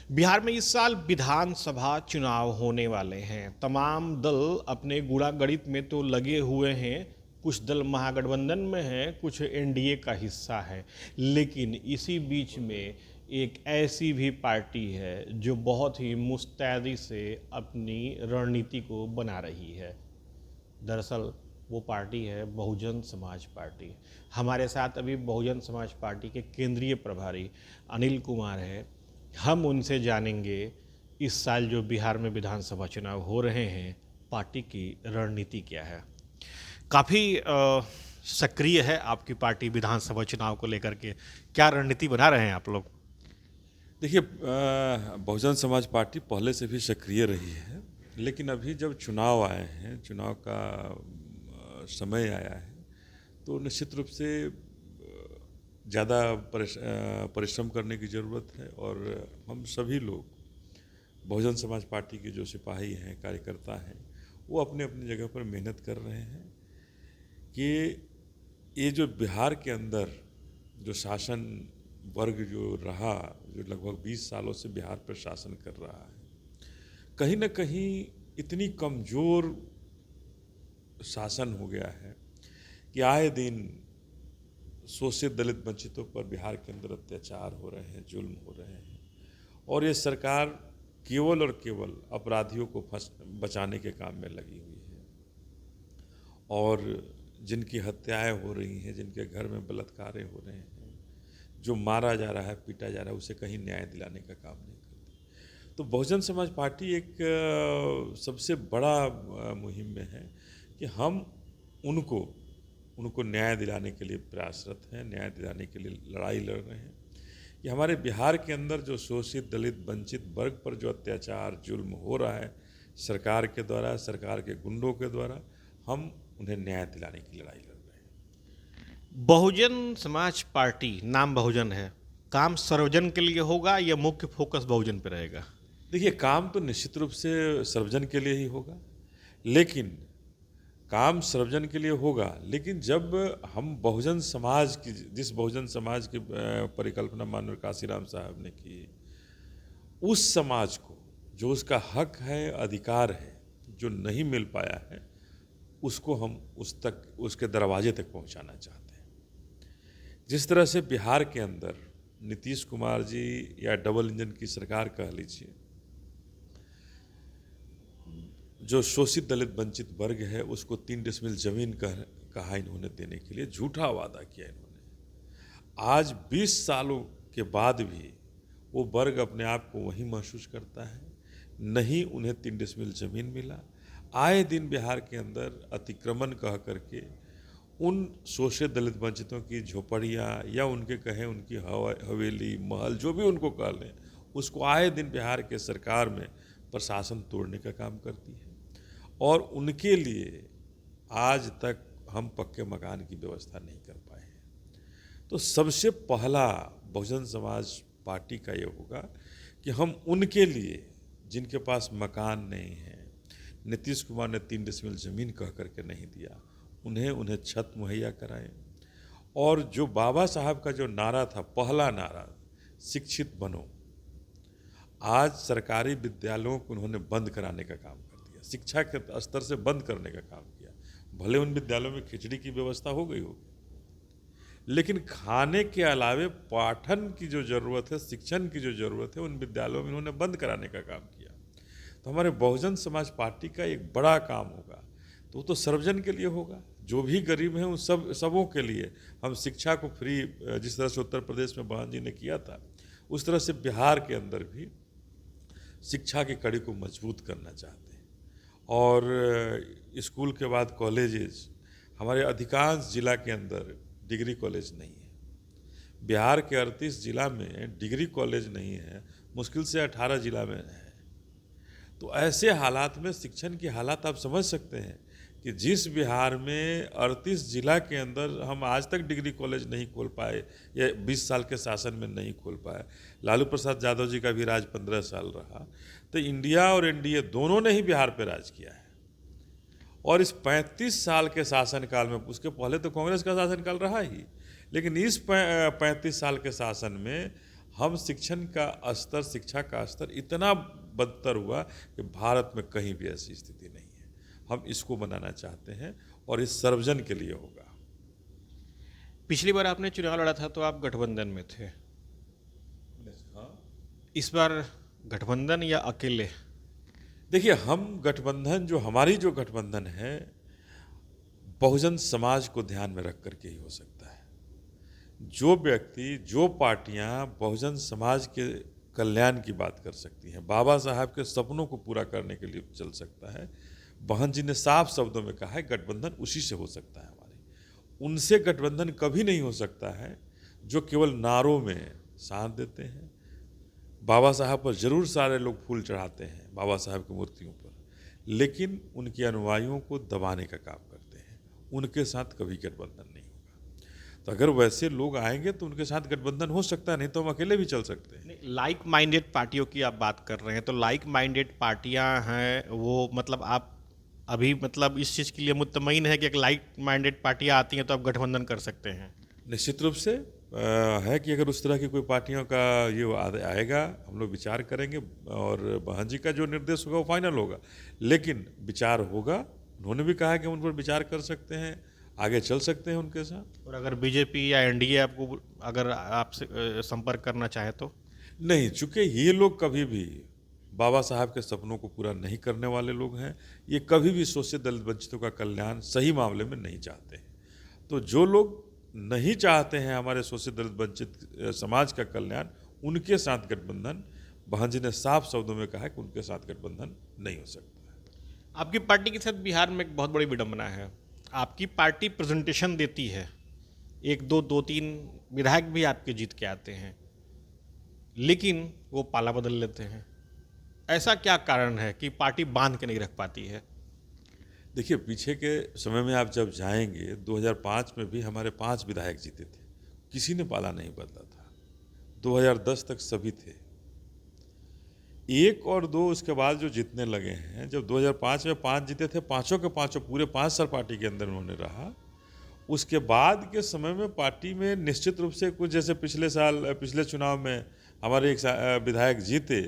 बिहार में इस साल विधानसभा चुनाव होने वाले हैं। तमाम दल अपने गुणागणित में तो लगे हुए हैं। कुछ दल महागठबंधन में हैं, कुछ एनडीए का हिस्सा है। लेकिन इसी बीच में एक ऐसी भी पार्टी है जो बहुत ही मुस्तैदी से अपनी रणनीति को बना रही है। दरअसल वो पार्टी है बहुजन समाज पार्टी। हमारे साथ अभी बहुजन समाज पार्टी के केंद्रीय प्रभारी अनिल कुमार हैं। हम उनसे जानेंगे इस साल जो बिहार में विधानसभा चुनाव हो रहे हैं, पार्टी की रणनीति क्या है। काफ़ी सक्रिय है आपकी पार्टी विधानसभा चुनाव को लेकर के। क्या रणनीति बना रहे हैं आप लोग? देखिए, बहुजन समाज पार्टी पहले से भी सक्रिय रही है, लेकिन अभी जब चुनाव आए हैं, चुनाव का समय आया है, तो निश्चित रूप से ज़्यादा परिश्रम करने की ज़रूरत है। और हम सभी लोग बहुजन समाज पार्टी के जो सिपाही हैं, कार्यकर्ता हैं, वो अपने अपनी जगह पर मेहनत कर रहे हैं कि ये जो बिहार के अंदर जो शासन वर्ग जो रहा, जो लगभग 20 सालों से बिहार पर शासन कर रहा है, कहीं ना कहीं इतनी कमज़ोर शासन हो गया है कि आए दिन शोषित दलित वंचितों पर बिहार के अंदर अत्याचार हो रहे हैं, जुल्म हो रहे हैं। और ये सरकार केवल और केवल अपराधियों को बचाने के काम में लगी हुई है। और जिनकी हत्याएं हो रही हैं, जिनके घर में बलात्कार हो रहे हैं, जो मारा जा रहा है, पीटा जा रहा है, उसे कहीं न्याय दिलाने का काम नहीं करती। तो बहुजन समाज पार्टी एक सबसे बड़ा मुहिम में है कि हम उनको न्याय दिलाने के लिए प्रयासरत हैं, न्याय दिलाने के लिए लड़ाई लड़ रहे हैं कि हमारे बिहार के अंदर जो शोषित दलित वंचित वर्ग पर जो अत्याचार जुल्म हो रहा है सरकार के द्वारा, सरकार के गुंडों के द्वारा, हम उन्हें न्याय दिलाने की लड़ाई लड़ रहे हैं। बहुजन समाज पार्टी, नाम बहुजन है, काम सर्वजन के लिए होगा या मुख्य फोकस बहुजन पे रहेगा? देखिए, काम तो निश्चित रूप से सर्वजन के लिए ही होगा, लेकिन काम सर्वजन के लिए होगा, लेकिन जब हम बहुजन समाज की, जिस बहुजन समाज की परिकल्पना माननीय काशीराम साहब ने की, उस समाज को जो उसका हक है, अधिकार है, जो नहीं मिल पाया है, उसको हम उसके दरवाजे तक पहुंचाना चाहते हैं। जिस तरह से बिहार के अंदर नीतीश कुमार जी या डबल इंजन की सरकार कह लीजिए, जो शोषित दलित वंचित वर्ग है उसको 3 डेसिमल जमीन कहा इन्होंने देने के लिए, झूठा वादा किया इन्होंने। आज 20 सालों के बाद भी वो वर्ग अपने आप को वहीं महसूस करता है, नहीं उन्हें 3 डेसिमल ज़मीन मिला। आए दिन बिहार के अंदर अतिक्रमण कह करके उन शोषित दलित वंचितों की झोपड़ियाँ या उनके कहें उनकी हवेली, महल, जो भी उनको कह लें, उसको आए दिन बिहार के सरकार में प्रशासन तोड़ने का काम करती है। और उनके लिए आज तक हम पक्के मकान की व्यवस्था नहीं कर पाए हैं। तो सबसे पहला बहुजन समाज पार्टी का ये होगा कि हम उनके लिए, जिनके पास मकान नहीं है, नीतीश कुमार ने 3 डेसिमल ज़मीन कह करके नहीं दिया, उन्हें छत मुहैया कराएं। और जो बाबा साहब का जो नारा था, पहला नारा, शिक्षित बनो, आज सरकारी विद्यालयों को उन्होंने बंद कराने का काम कर दिया, शिक्षा के स्तर से बंद करने का काम किया। भले उन विद्यालयों में खिचड़ी की व्यवस्था हो गई होगी, लेकिन खाने के अलावे पाठन की जो ज़रूरत है, शिक्षण की जो ज़रूरत है, उन विद्यालयों में उन्होंने बंद कराने का काम किया। तो हमारे बहुजन समाज पार्टी का एक बड़ा काम होगा, तो वो तो सर्वजन के लिए होगा। जो भी गरीब हैं उन सबों के लिए हम शिक्षा को फ्री, जिस तरह से उत्तर प्रदेश में बहन जी ने किया था, उस तरह से बिहार के अंदर भी शिक्षा की कड़ी को मजबूत करना चाहते हैं। और स्कूल के बाद कॉलेजेस, हमारे अधिकांश जिला के अंदर डिग्री कॉलेज नहीं है। बिहार के 38 जिला में डिग्री कॉलेज नहीं है, मुश्किल से 18 जिला में है। तो ऐसे हालात में शिक्षण की हालात आप समझ सकते हैं कि जिस बिहार में 38 जिला के अंदर हम आज तक डिग्री कॉलेज नहीं खोल पाए, या 20 साल के शासन में नहीं खोल पाए। लालू प्रसाद यादव जी का भी राज 15 साल रहा। तो इंडिया और एनडीए दोनों ने ही बिहार पर राज किया है। और इस 35 साल के शासनकाल में, उसके पहले तो कांग्रेस का शासनकाल रहा ही, लेकिन इस 35 साल के शासन में हम शिक्षण का स्तर, शिक्षा का स्तर इतना बदतर हुआ कि भारत में कहीं भी ऐसी स्थिति नहीं है। हम इसको बनाना चाहते हैं और इस सर्वजन के लिए होगा। पिछली बार आपने चुनाव लड़ा था तो आप गठबंधन में थे, हाँ, इस बार गठबंधन या अकेले? देखिए, हम गठबंधन, जो हमारी जो गठबंधन है, बहुजन समाज को ध्यान में रख करके ही हो सकता है। जो व्यक्ति, जो पार्टियां बहुजन समाज के कल्याण की बात कर सकती हैं, बाबा साहब के सपनों को पूरा करने के लिए चल सकता है, बहन जी ने साफ शब्दों में कहा है, गठबंधन उसी से हो सकता है। हमारी उनसे गठबंधन कभी नहीं हो सकता है जो केवल नारों में साथ देते हैं। बाबा साहब पर जरूर सारे लोग फूल चढ़ाते हैं, बाबा साहब की मूर्तियों पर, लेकिन उनके अनुयायियों को दबाने का काम करते हैं। उनके साथ कभी गठबंधन नहीं होगा। तो अगर वैसे लोग आएंगे तो उनके साथ गठबंधन हो सकता है, नहीं तो हम अकेले भी चल सकते हैं। नहीं, लाइक माइंडेड पार्टियों की आप बात कर रहे हैं, तो लाइक माइंडेड पार्टियां हैं वो, मतलब आप अभी मतलब इस चीज़ के लिए मुतमईन है कि एक लाइक माइंडेड पार्टियां आती हैं तो आप गठबंधन कर सकते हैं? निश्चित रूप से है कि अगर उस तरह की कोई पार्टियों का ये आएगा, हम लोग विचार करेंगे और बहन जी का जो निर्देश होगा वो फाइनल होगा, लेकिन विचार होगा। उन्होंने भी कहा कि हम उन पर विचार कर सकते हैं, आगे चल सकते हैं उनके साथ। और अगर बीजेपी या एनडीए आपको अगर आपसे संपर्क करना चाहे तो? नहीं, चूंकि ये लोग कभी भी बाबा साहब के सपनों को पूरा नहीं करने वाले लोग हैं, ये कभी भी शोषित दलित वंचितों का कल्याण सही मामले में नहीं चाहते हैं। तो जो लोग नहीं चाहते हैं हमारे शोषित दलित वंचित समाज का कल्याण, उनके साथ गठबंधन, बहन जी ने साफ शब्दों में कहा है कि उनके साथ गठबंधन नहीं हो सकता है। आपकी पार्टी के साथ बिहार में एक बहुत बड़ी विडंबना है। आपकी पार्टी प्रेजेंटेशन देती है, एक दो दो तीन विधायक भी आपके जीत के आते हैं, लेकिन वो पाला बदल लेते हैं। ऐसा क्या कारण है कि पार्टी बांध के नहीं रख पाती है? देखिए, पीछे के समय में आप जब जाएंगे, 2005 में भी हमारे 5 विधायक जीते थे, किसी ने पाला नहीं बदला था। 2010 तक सभी थे। 1 और 2 उसके बाद जो जीतने लगे हैं, जब 2005 में 5 जीते थे, पांचों के पांचों पूरे 5 साल पार्टी के अंदर उन्होंने रहा। उसके बाद के समय में पार्टी में निश्चित रूप से कुछ, जैसे पिछले चुनाव में हमारे एक विधायक जीते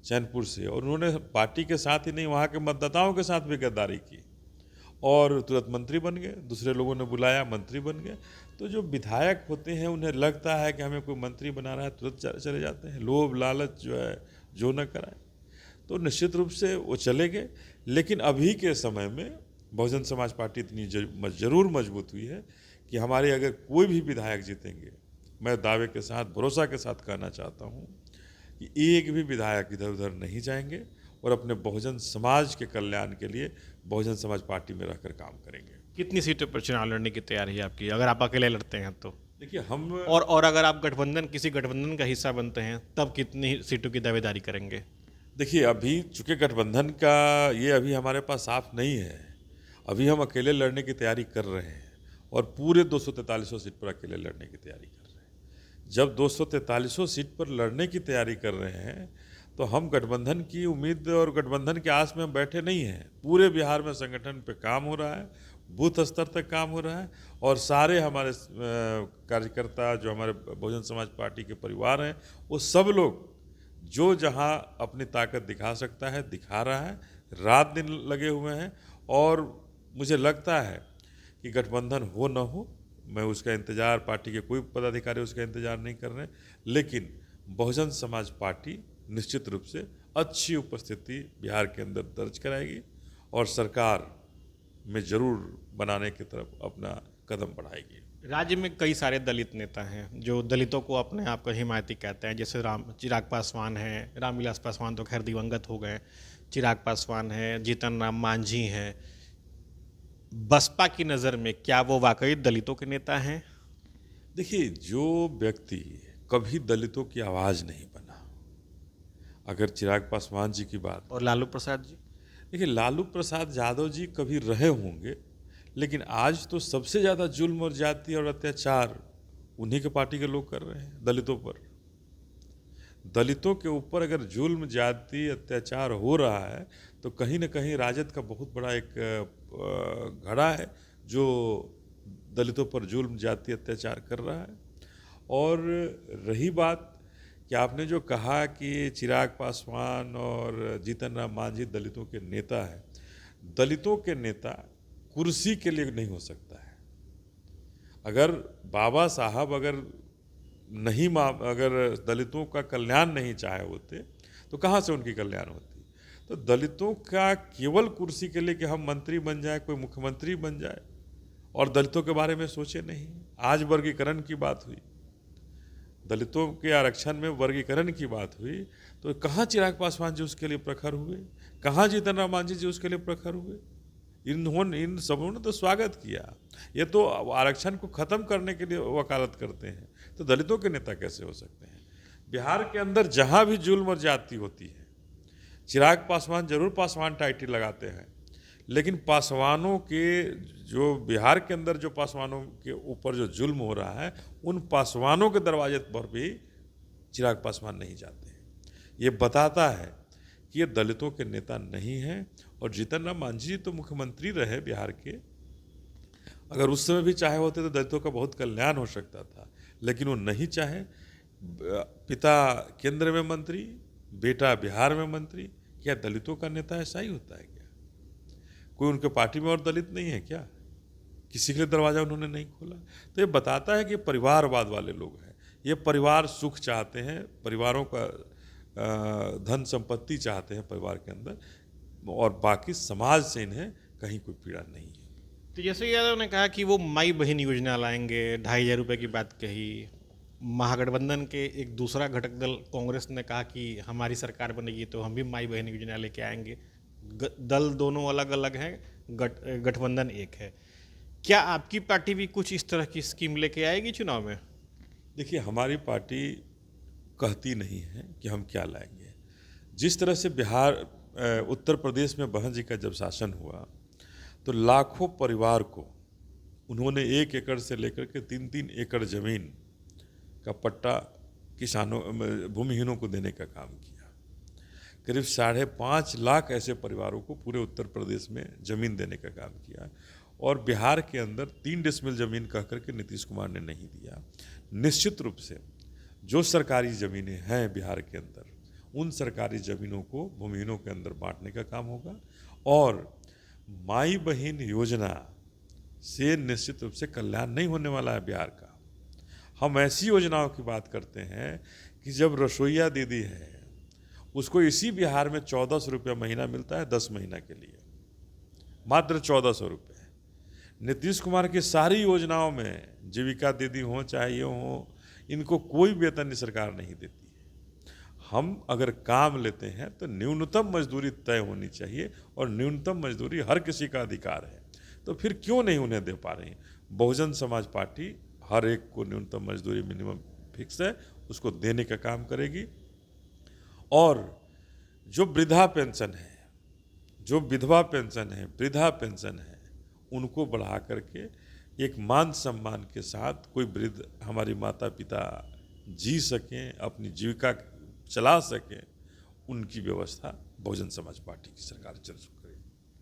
चैनपुर से, और उन्होंने पार्टी के साथ ही नहीं, वहाँ के मतदाताओं के साथ भी गद्दारी की और तुरंत मंत्री बन गए। दूसरे लोगों ने बुलाया, मंत्री बन गए। तो जो विधायक होते हैं, उन्हें लगता है कि हमें कोई मंत्री बना रहा है, तुरंत चले जाते हैं। लोभ लालच जो है, जो न कराए, तो निश्चित रूप से वो चले गए। लेकिन अभी के समय में बहुजन समाज पार्टी इतनी जरूर मजबूत हुई है कि हमारे अगर कोई भी विधायक जीतेंगे, मैं दावे के साथ, भरोसा के साथ कहना चाहता हूँ कि एक भी विधायक इधर उधर नहीं जाएंगे और अपने बहुजन समाज के कल्याण के लिए बहुजन समाज पार्टी में रहकर काम करेंगे। कितनी सीटों पर चुनाव लड़ने की तैयारी है आपकी, अगर आप अकेले लड़ते हैं तो? देखिए, हम और अगर आप किसी गठबंधन का हिस्सा बनते हैं, तब कितनी सीटों की दावेदारी करेंगे? देखिए, अभी चूंकि गठबंधन का ये अभी हमारे पास साफ नहीं है, अभी हम अकेले लड़ने की तैयारी कर रहे हैं और पूरे 243 सीट पर अकेले लड़ने की तैयारी कर रहे हैं। जब 243 सीट पर लड़ने की तैयारी कर रहे हैं तो हम गठबंधन की उम्मीद और गठबंधन के आस में हम बैठे नहीं हैं। पूरे बिहार में संगठन पे काम हो रहा है, बूथ स्तर तक काम हो रहा है, और सारे हमारे कार्यकर्ता जो हमारे बहुजन समाज पार्टी के परिवार हैं, वो सब लोग जो जहां अपनी ताकत दिखा सकता है दिखा रहा है, रात दिन लगे हुए हैं। और मुझे लगता है कि गठबंधन हो न हो, मैं उसका इंतज़ार, पार्टी के कोई पदाधिकारी उसका इंतज़ार नहीं कर रहे, लेकिन बहुजन समाज पार्टी निश्चित रूप से अच्छी उपस्थिति बिहार के अंदर दर्ज कराएगी और सरकार में जरूर बनाने की तरफ अपना कदम बढ़ाएगी। राज्य में कई सारे दलित नेता हैं जो दलितों को अपने आप को हिमायती कहते हैं, जैसे चिराग पासवान हैं, रामविलास पासवान तो खैर दिवंगत हो गए, चिराग पासवान हैं, जीतन राम मांझी हैं। बसपा की नज़र में क्या वो वाकई दलितों के नेता हैं? देखिए, जो व्यक्ति कभी दलितों की आवाज़ नहीं बना, अगर चिराग पासवान जी की बात, और लालू प्रसाद जी? देखिए, लालू प्रसाद यादव जी कभी रहे होंगे, लेकिन आज तो सबसे ज़्यादा जुल्म और जाति और अत्याचार उन्हीं के पार्टी के लोग कर रहे हैं दलितों पर। दलितों के ऊपर अगर जुल्म, जाति, अत्याचार हो रहा है तो कहीं ना कहीं राजद का बहुत बड़ा एक घड़ा है जो दलितों पर जुल्म, जाति, अत्याचार कर रहा है। और रही बात कि आपने जो कहा कि चिराग पासवान और जीतन राम मांझी दलितों के नेता हैं, दलितों के नेता कुर्सी के लिए नहीं हो सकता है। अगर बाबा साहब अगर दलितों का कल्याण नहीं चाहे होते तो कहाँ से उनकी कल्याण होती। तो दलितों का केवल कुर्सी के लिए कि हम मंत्री बन जाए, कोई मुख्यमंत्री बन जाए और दलितों के बारे में सोचे नहीं। आज वर्गीकरण की बात हुई, दलितों के आरक्षण में वर्गीकरण की बात हुई, तो कहाँ चिराग पासवान जी उसके लिए प्रखर हुए, कहाँ जीतन राम मांझी जी उसके लिए प्रखर हुए। इन सबों ने तो स्वागत किया। ये तो आरक्षण को ख़त्म करने के लिए वकालत करते हैं, तो दलितों के नेता कैसे हो सकते हैं। बिहार के अंदर जहाँ भी जुल्म और जाति होती है, चिराग पासवान जरूर पासवान टाइटल लगाते हैं, लेकिन पासवानों के जो बिहार के अंदर जो पासवानों के ऊपर जो जुल्म हो रहा है, उन पासवानों के दरवाजे पर भी चिराग पासवान नहीं जाते हैं। ये बताता है कि ये दलितों के नेता नहीं हैं। और जीतन राम मांझी जी तो मुख्यमंत्री रहे बिहार के, अगर उस समय भी चाहे होते तो दलितों का बहुत कल्याण हो सकता था, लेकिन वो नहीं चाहे। पिता केंद्र में मंत्री, बेटा बिहार में मंत्री। क्या दलितों का नेता ऐसा ही होता है क्या? कोई उनके पार्टी में और दलित नहीं है क्या? किसी के लिए दरवाज़ा उन्होंने नहीं खोला। तो ये बताता है कि परिवारवाद वाले लोग हैं। ये परिवार सुख चाहते हैं, परिवारों का धन संपत्ति चाहते हैं परिवार के अंदर, और बाकी समाज से इन्हें कहीं कोई पीड़ा नहीं है। तो जैसे यादव ने कहा कि वो माई बहन योजना लाएंगे, 2,500 रुपये की बात कही। महागठबंधन के एक दूसरा घटक दल कांग्रेस ने कहा कि हमारी सरकार बनेगी तो हम भी माई बहन योजना लेके आएंगे। दल दोनों अलग अलग हैं, गठबंधन एक है। क्या आपकी पार्टी भी कुछ इस तरह की स्कीम लेके आएगी चुनाव में? देखिए, हमारी पार्टी कहती नहीं है कि हम क्या लाएंगे। जिस तरह से उत्तर प्रदेश में बहन जी का जब शासन हुआ तो लाखों परिवार को उन्होंने 1 एकड़ से लेकर के 3-3 एकड़ जमीन का पट्टा किसानों भूमिहीनों को देने का काम किया। करीब 5.5 लाख ऐसे परिवारों को पूरे उत्तर प्रदेश में ज़मीन देने का काम किया। और बिहार के अंदर 3 डेसिमल ज़मीन कह करके नीतीश कुमार ने नहीं दिया। निश्चित रूप से जो सरकारी ज़मीनें हैं बिहार के अंदर, उन सरकारी ज़मीनों को भूमिहीनों के अंदर बांटने का काम होगा। और माई बहन योजना से निश्चित रूप से कल्याण नहीं होने वाला है बिहार का। हम ऐसी योजनाओं की बात करते हैं कि जब रसोईया दीदी है, उसको इसी बिहार में 1400 रुपया महीना मिलता है 10 महीना के लिए, मात्र 1400 रुपये। नीतीश कुमार की सारी योजनाओं में जीविका दीदी हो चाहे ये हो, इनको कोई वेतन सरकार नहीं देती है। हम अगर काम लेते हैं तो न्यूनतम मजदूरी तय होनी चाहिए, और न्यूनतम मजदूरी हर किसी का अधिकार है। तो फिर क्यों नहीं उन्हें दे पा रही? बहुजन समाज पार्टी हर एक को न्यूनतम मजदूरी मिनिमम फिक्स है, उसको देने का काम करेगी। और जो वृद्धा पेंशन है, जो विधवा पेंशन है, वृद्धा पेंशन है, उनको बढ़ा करके एक मान सम्मान के साथ कोई वृद्ध हमारी माता पिता जी सकें, अपनी जीविका चला सकें, उनकी व्यवस्था बहुजन समाज पार्टी की सरकार जरूर करे।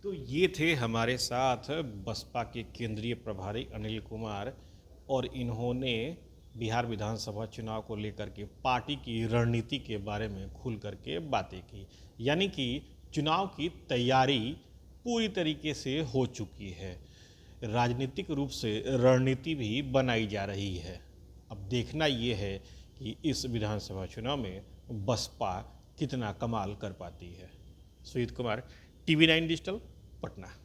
तो ये थे हमारे साथ बसपा के केंद्रीय प्रभारी अनिल कुमार, और इन्होंने बिहार विधानसभा चुनाव को लेकर के पार्टी की रणनीति के बारे में खुल करके बातें की। यानी कि चुनाव की तैयारी पूरी तरीके से हो चुकी है, राजनीतिक रूप से रणनीति भी बनाई जा रही है। अब देखना ये है कि इस विधानसभा चुनाव में बसपा कितना कमाल कर पाती है। Sujeet Kumar, TV9 digital, Patna.